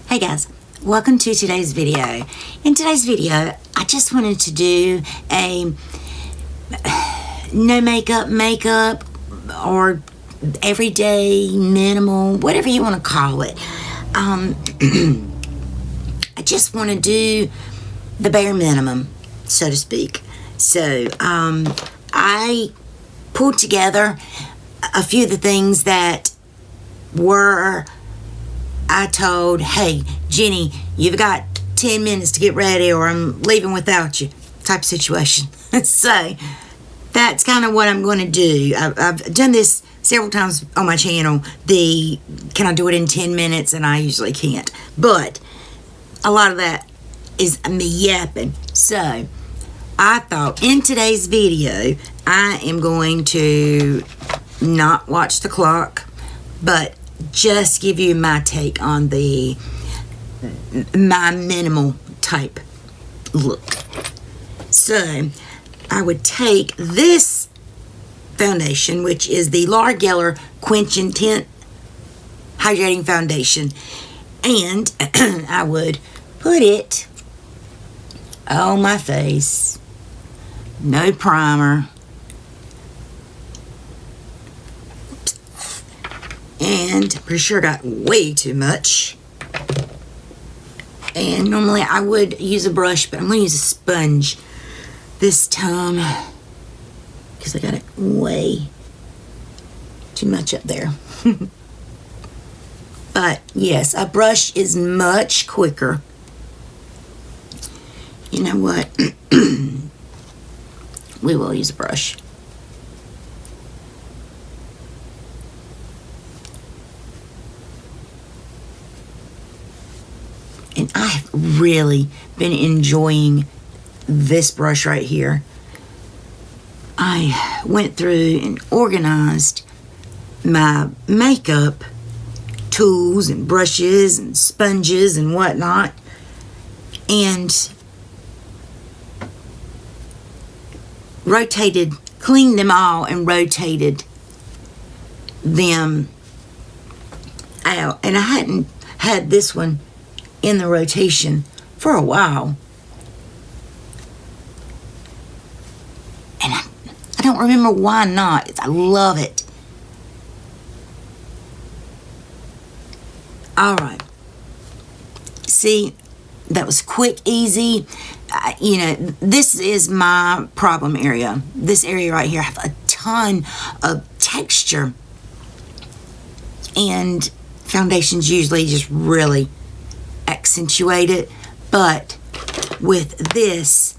Hey guys, welcome to today's video. In today's video, I just wanted to do a no makeup or everyday minimal, whatever you want to call it. I just want to do the bare minimum, so to speak. So I pulled together a few of the things that were I told, hey, Jenny, you've got 10 minutes to get ready or I'm leaving without you type of situation. So that's kind of what I'm going to do. I've done this several times on my channel. Can I do it in 10 minutes? And I usually can't. But a lot of that is me yapping. So I thought in today's video, I am going to not watch the clock, but just give you my take on my minimal type look. So I would take this foundation, which is the Lorac Never Quench and Tint Hydrating Foundation, and I would put it on my face. No primer. And pretty sure I got way too much. And normally I would use a brush, but I'm going to use a sponge this time because I got it way too much up there. But yes, a brush is much quicker. You know what? We will use a brush. And I've really been enjoying this brush right here. I went through and organized my makeup tools and brushes and sponges and whatnot, and cleaned them all and rotated them out. And I hadn't had this one in the rotation for a while, and I don't remember why not. I love it. All right, see, that was quick, easy. You know, this is my problem area. This area right here, I have a ton of texture, and foundations usually just really accentuate it, but with this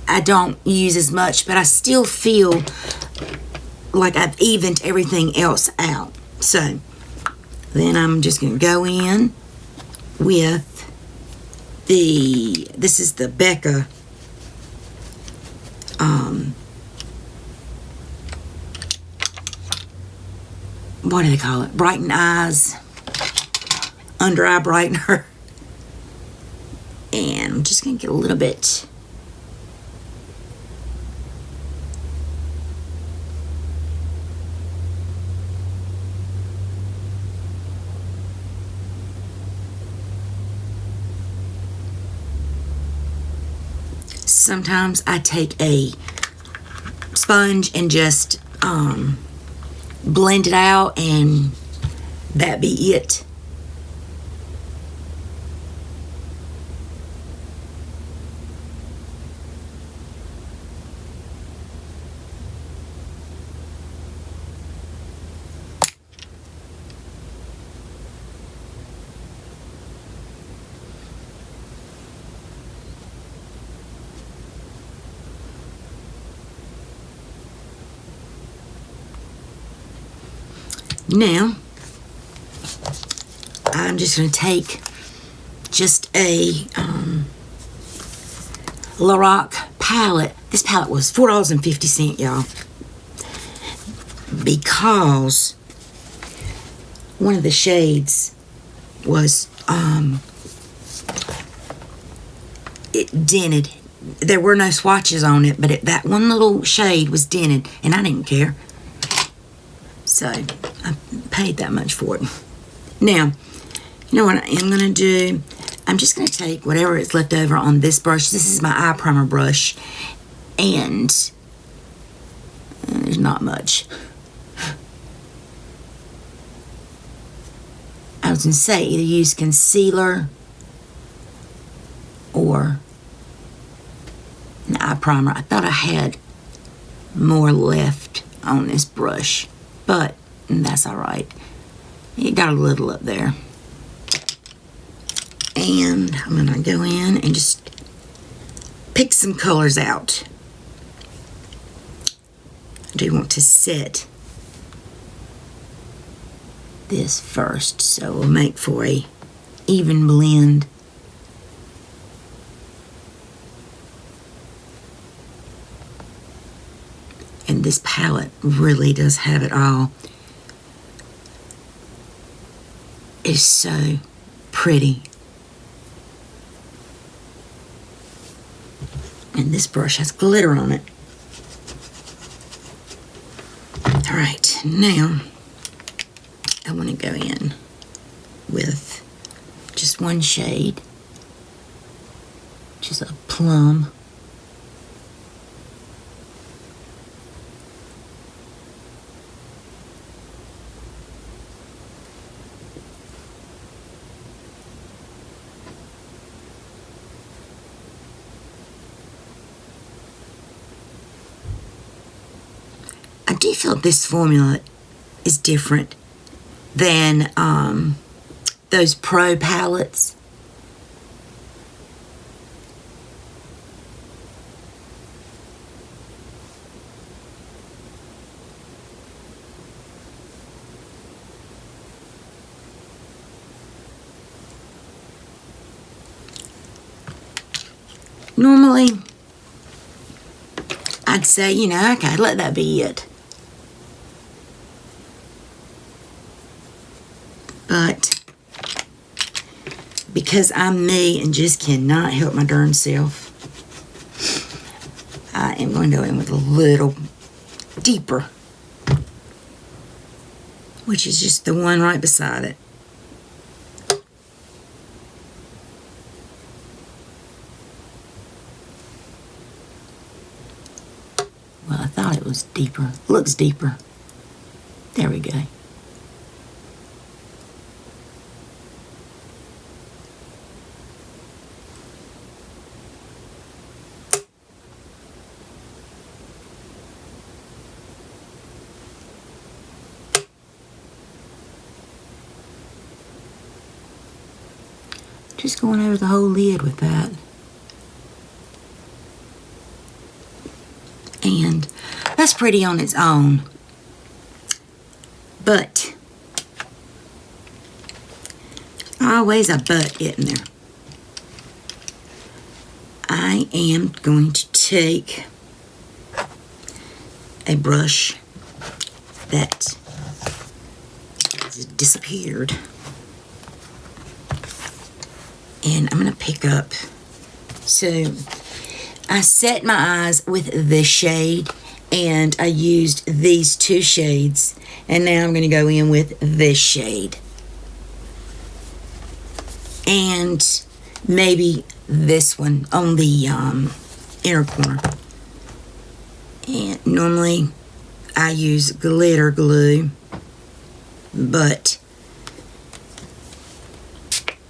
I don't use as much, but I still feel like I've evened everything else out. So then I'm just going to go in with this is the Becca what do they call it? Brighten Eyes Under Eye Brightener. And I'm just going to get a little bit. Sometimes I take a sponge and just blend it out, and that be it. Now, I'm just going to take just a Lorac palette. This palette was $4.50, y'all. Because one of the shades was, it dented. There were no swatches on it, but that one little shade was dented, and I didn't care. So I paid that much for it. Now, You know what I am going to do? I'm just going to take whatever is left over on this brush. This is my eye primer brush. And there's not much. I was going to say either use concealer or an eye primer. I thought I had more left on this brush, but that's all right. It got a little up there. And I'm going to go in and just pick some colors out. I do want to set this first, so we'll make for a even blend. And this palette really does have it all. It's so pretty. And this brush has glitter on it. All right, now I want to go in with just one shade, which is a plum. I do feel this formula is different than those pro palettes. Normally, I'd say, you know, okay, let that be it. But because I'm me and just cannot help my darn self, I am going to go in with a little deeper, which is just the one right beside it. Well, I thought it was deeper. Looks deeper. There we go. Just going over the whole lid with that. And that's pretty on its own. But always a but, isn't there? I am going to take a brush that has disappeared. And I'm going to pick up. So I set my eyes with this shade, and I used these two shades, and now I'm going to go in with this shade. And maybe this one on the inner corner. And normally I use glitter glue, but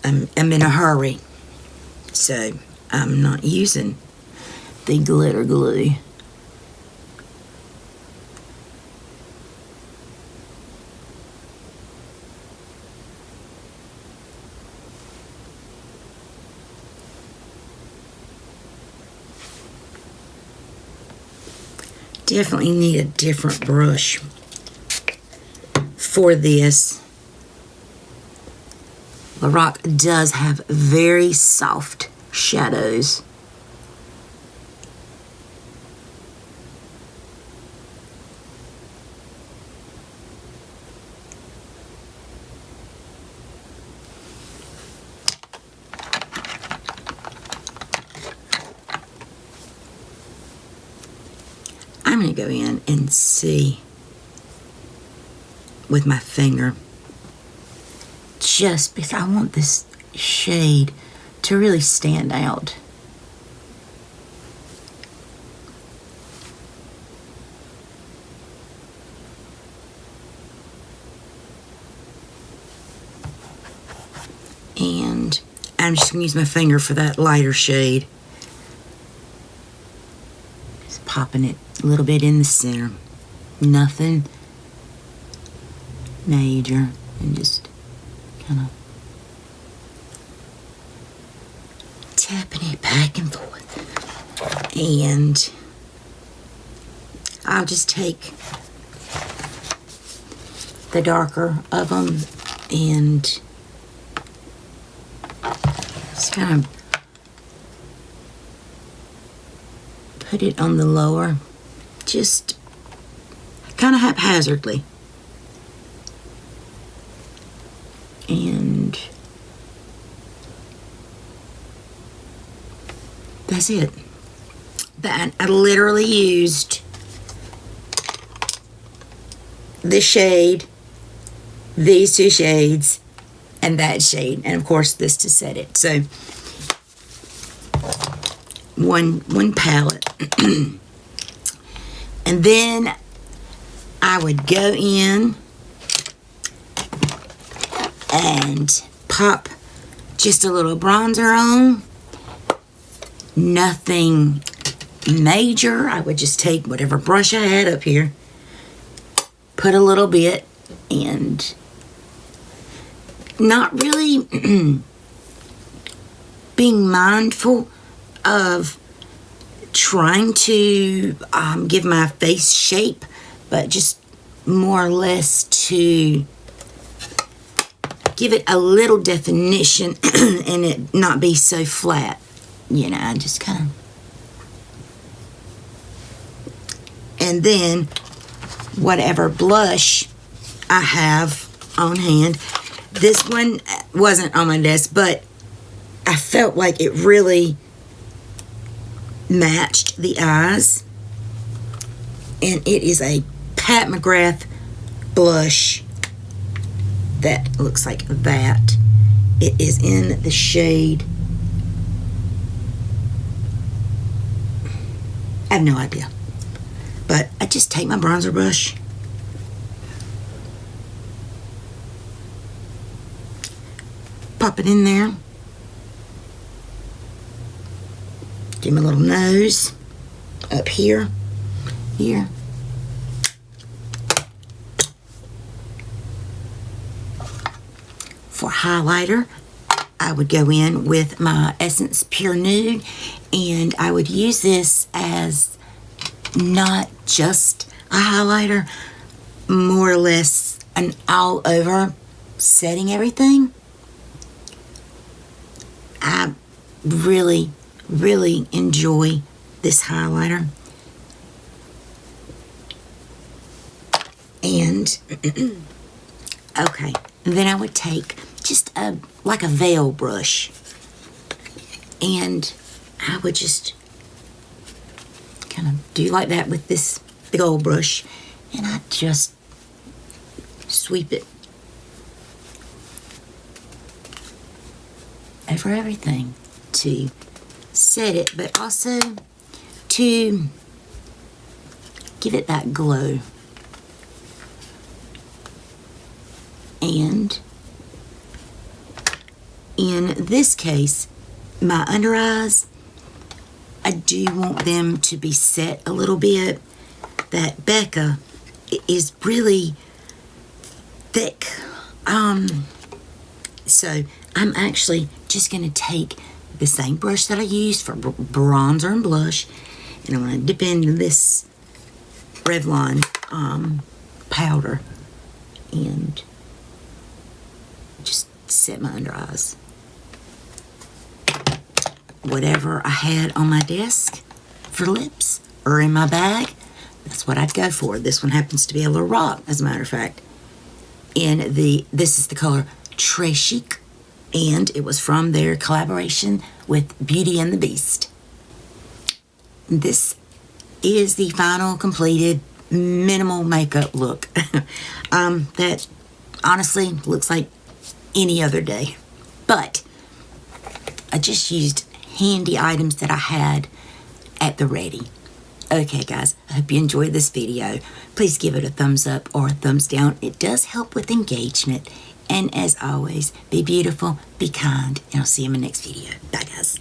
I'm in a hurry, so I'm not using the glitter glue. Definitely need a different brush for this. Lorac does have very soft shadows. I'm going to go in and see with my finger, just because I want this shade to really stand out. And I'm just going to use my finger for that lighter shade. Just popping it a little bit in the center. Nothing major. And just kind of tapping it back and forth. And I'll just take the darker of them and just kind of put it on the lower, just kind of haphazardly. And that's it. That I literally used the shade, these two shades, and that shade, and of course this to set it. So one palette. And then I would go in and pop just a little bronzer on. Nothing major. I would just take whatever brush I had up here, put a little bit, and not really being mindful of trying to give my face shape, but just more or less to give it a little definition and it not be so flat. You know, I just kind of... And then whatever blush I have on hand, this one wasn't on my desk, but I felt like it really matched the eyes. And it is a Pat McGrath blush that looks like that. It is in the shade... I have no idea. But I just take my bronzer brush, pop it in there, do my little nose up here, here. For highlighter, I would go in with my Essence Pure Nude, and I would use this as not just a highlighter, more or less an all over setting everything. I really, really enjoy this highlighter. And okay, and then I would take just like a veil brush, and I would just kind of do like that with this big old brush, and I just sweep it over everything to set it, but also to give it that glow. And in this case, my under eyes, I do want them to be set a little bit. That Becca is really thick. So I'm actually just going to take the same brush that I used for bronzer and blush, and I'm going to dip into this Revlon powder and just set my under eyes. Whatever I had on my desk for lips or in my bag, that's what I'd go for. This one happens to be a Lorac, as a matter of fact. This is the color Très Chic, and it was from their collaboration with Beauty and the Beast. This is the final completed minimal makeup look. That honestly looks like any other day. But I just used handy items that I had at the ready. Okay guys, I hope you enjoyed this video. Please give it a thumbs up or a thumbs down. It does help with engagement. And as always, be beautiful, be kind, and I'll see you in my next video. Bye guys.